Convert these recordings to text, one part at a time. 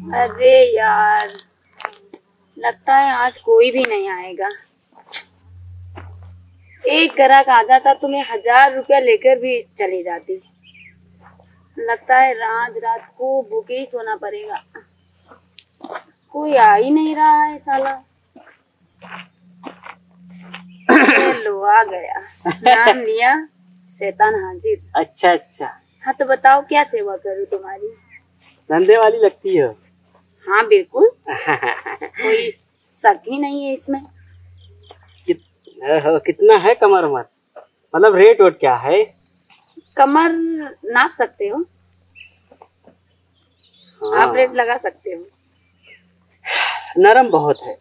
अरे यार, लगता है आज कोई भी नहीं आएगा। एक ग्राहक आ जाता तो मैं 1000 रुपया लेकर भी चली जाती। लगता है आज रात को भूखे ही सोना पड़ेगा। कोई आ ही नहीं रहा है साला। लो आ गया, नाम लिया, शैतान हाजिर। अच्छा अच्छा। हाँ तो बताओ क्या सेवा करूँ तुम्हारी? धंधे वाली लगती है। हाँ बिल्कुल, कोई शक ही नहीं है इसमें। कितना है कमर उमर, मतलब रेट वोट क्या है? कमर नाप सकते हो? हाँ। आप रेट लगा सकते हो। नरम बहुत है।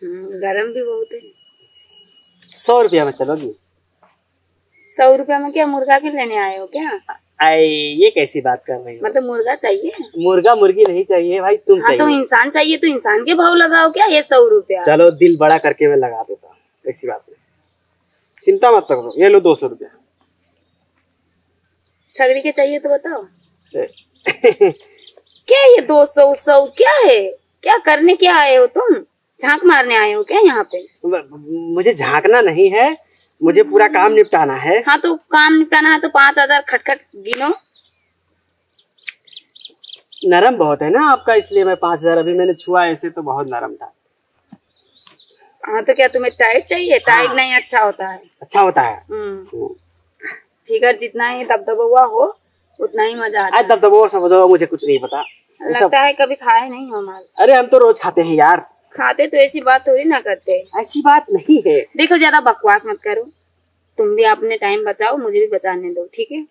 गरम भी बहुत है। 100 रुपया में चलोगी? 100 रुपया में क्या मुर्गा के लेने आए हो क्या? ये कैसी बात कर रही हो? मतलब मुर्गा चाहिए? मुर्गा मुर्गी नहीं चाहिए भाई, तुम हाँ चाहिए। तो इंसान चाहिए तो इंसान के भाव लगाओ क्या? ये 100 रुपया। चलो दिल बड़ा करके मैं लगा देता हूँ, ऐसी बात नहीं, चिंता मत करो। ये लो 200 रुपया। छगड़ी के चाहिए तो बताओ। क्या ये 200 100 क्या है? क्या करने क्या आए हो तुम? झांक मारने आए हो क्या यहाँ पे? मुझे झांकना नहीं है, मुझे पूरा काम निपटाना है। हाँ तो काम निपटाना है तो 5000 खटखट गिनो। नरम बहुत है ना आपका, इसलिए मैं 5000। अभी मैंने छुआ ऐसे तो बहुत नरम था। हाँ तो क्या तुम्हें टाइट चाहिए? टाइट हाँ। नहीं अच्छा होता है। अच्छा होता है। फिगर जितना ही दबदबा हो उतना ही मजा आता है। दबदबो समझो, मुझे कुछ नहीं पता। लगता है कभी खाए नहीं हो माल। अरे हम तो रोज खाते हैं यार। खाते तो ऐसी बात थोड़ी ना करते। ऐसी बात नहीं है। देखो ज्यादा बकवास मत करो, तुम भी अपने टाइम बचाओ, मुझे भी बचाने दो, ठीक है?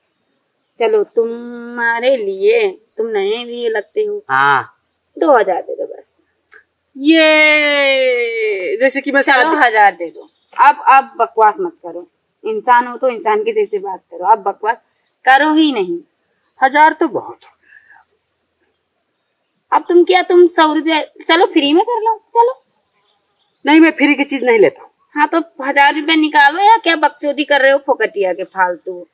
चलो तुम्हारे लिए, तुम नए भी लगते हो। हाँ 2000 दे दो बस। ये जैसे कि मैं चलो 1000 दे दो। अब बकवास मत करो, इंसान हो तो इंसान की जैसे बात करो। अब बकवास करो ही नहीं। 1000 तो बहुत। अब तुम 100 रुपया चलो फ्री में कर लो। चलो नहीं, मैं फ्री की चीज नहीं लेता। हाँ तो 1000 रुपया निकालो, या क्या बकचोदी कर रहे हो फोकटिया के फालतू?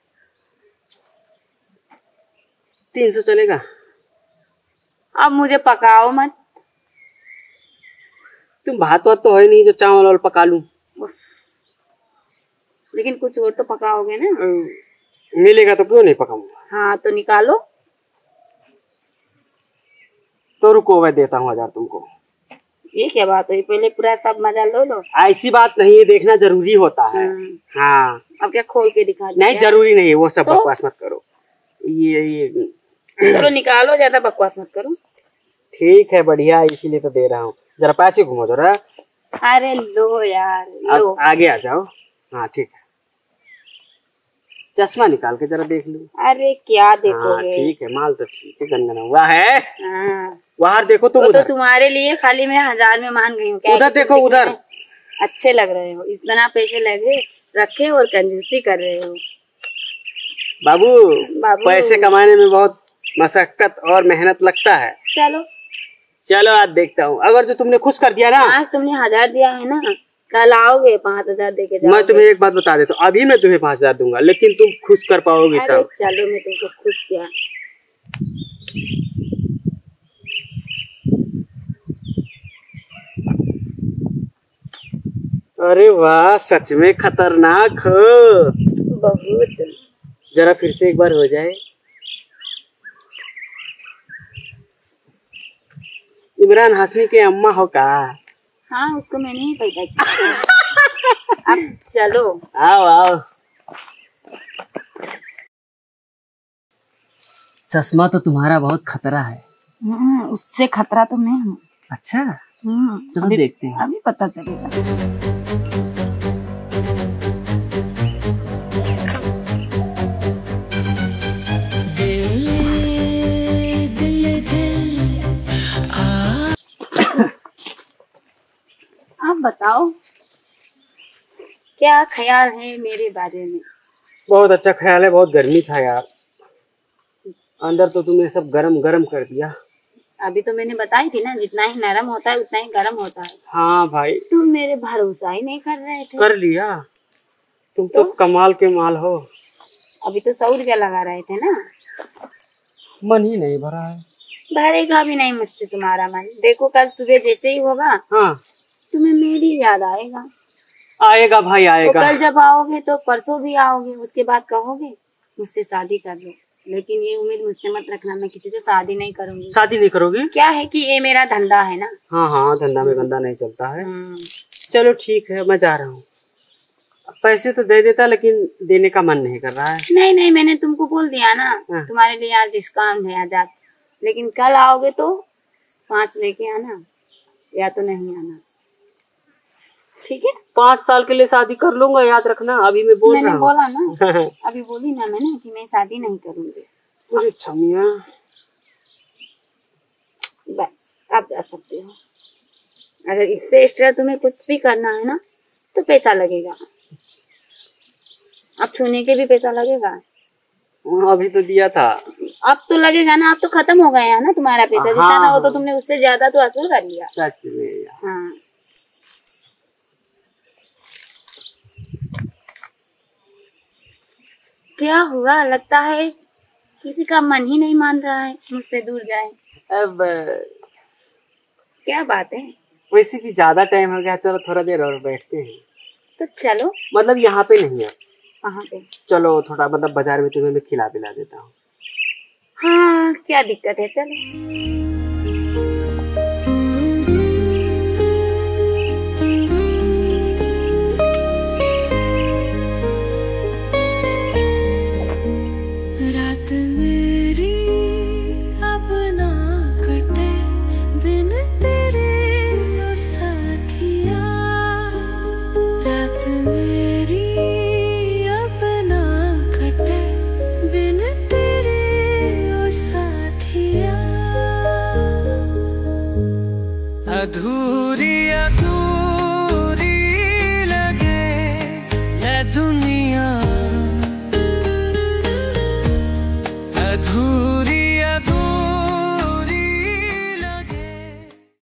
300 चलेगा? अब मुझे पकाओ मत। तुम भात वात तो है नहीं जो चावल वाल पका लूं। लेकिन कुछ और तो पकाओगे ना? मिलेगा तो क्यों नहीं पकाऊंगा। हाँ तो निकालो। तो रुको, मैं देता हूँ 1000 तुमको। ये क्या बात हुई? पहले पूरा सब मजा लो लो। ऐसी बात नहीं है, देखना जरूरी होता है। हाँ। अब क्या खोल के दिखा? नहीं जरूरी नहीं है वो सब। तो? बकवास मत करो। ये चलो निकालो, ज्यादा बकवास मत करो। ठीक है बढ़िया, इसीलिए तो दे रहा हूँ। जरा पैसे घुमा जरा। अरे लो यार लो। अब आगे आ जाओ। हाँ ठीक है, चश्मा निकाल के जरा देख लो। अरे क्या देखोगे? हाँ ठीक है, माल तो ठीक है, गंगना हुआ है। हाँ। वहाँ देखो तुम। तो तुम्हारे लिए खाली मैं 1000 में मान गई हूँ। उधर देखो, उधर अच्छे लग रहे हो, इतना पैसे लगे रखे और कंजूसी कर रहे हो। बाबू पैसे कमाने में बहुत मशक्कत और मेहनत लगता है। चलो आज देखता हूँ। अगर जो तुमने खुश कर दिया ना, आज तुमने 1000 दिया है ना, कल आओगे 5000 दे के जाओगे। मैं तुम्हें एक बात बता देता हूँ, अभी मैं तुम्हें 5000 दूंगा, लेकिन तुम खुश कर पाओगे तब। चलो मैं तुमको खुश किया। अरे वाह, सच में खतरनाक हो बहुत। जरा फिर से एक बार हो जाए। इमरान हाशमी के अम्मा हो का? हाँ उसको मैंने ही पैदा किया। अब चलो आओ आओ। चश्मा तो तुम्हारा बहुत खतरा है। उससे खतरा तो मैं हूँ। अच्छा चलो देखते हैं। अभी पता चलेगा। आप बताओ क्या ख्याल है मेरे बारे में? बहुत अच्छा ख्याल है। बहुत गर्मी था यार, अंदर तो तुमने सब गरम गरम कर दिया। अभी तो मैंने बताई थी ना, जितना ही नरम होता है उतना ही गरम होता है। हाँ भाई, तुम मेरे भरोसा ही नहीं कर रहे थे। कर लिया। तुम तो कमाल के माल हो। अभी तो 100 रुपया लगा रहे थे ना। मन ही नहीं भरा है। भरेगा भी नहीं मुझसे तुम्हारा मन। देखो कल सुबह जैसे ही होगा हाँ तुम्हें मेरी याद आएगा। आएगा भाई आएगा। तो कल जब आओगे तो परसों भी आओगे, उसके बाद कहोगे मुझसे शादी कर लो। लेकिन ये उम्मीद मुझसे मत रखना, मैं किसी से शादी नहीं करूंगी। शादी नहीं करोगी? क्या है कि ये मेरा धंधा है ना। हाँ हाँ धंधा में गंदा नहीं चलता है। चलो ठीक है मैं जा रहा हूँ। पैसे तो दे देता लेकिन देने का मन नहीं कर रहा है। नहीं नहीं मैंने तुमको बोल दिया ना तुम्हारे लिए आज डिस्काउंट है आजाद। लेकिन कल आओगे तो 5 लेके आना या तो नहीं आना, ठीक है? 5 साल के लिए शादी कर लूंगा, याद रखना। अभी मैं बोल रहा हूँ। बोला ना अभी बोली ना मैंने कि मैं शादी नहीं करूंगी। मुझे छमिया बस आप जा सकते हो। अगर इससे एक्स्ट्रा तुम्हें कुछ भी करना है ना तो पैसा लगेगा। अब छूने के भी पैसा लगेगा। अभी तो दिया था। अब तो लगेगा ना, अब तो खत्म हो गया है ना तुम्हारा पैसा। जितना था वो तो तुमने उससे ज्यादा तो वसूल कर लिया। सच में हाँ क्या हुआ? लगता है किसी का मन ही नहीं मान रहा है मुझसे दूर जाए। अब क्या बात है? वैसे भी ज्यादा टाइम हो गया, चलो थोड़ा देर और बैठते हैं। तो चलो। मतलब यहाँ पे नहीं है। कहाँ पे? चलो थोड़ा मतलब बाजार में तुम्हें मैं खिला पिला देता हूँ। हाँ क्या दिक्कत है, चलो। अधूरी अधूरी लगे ये दुनिया।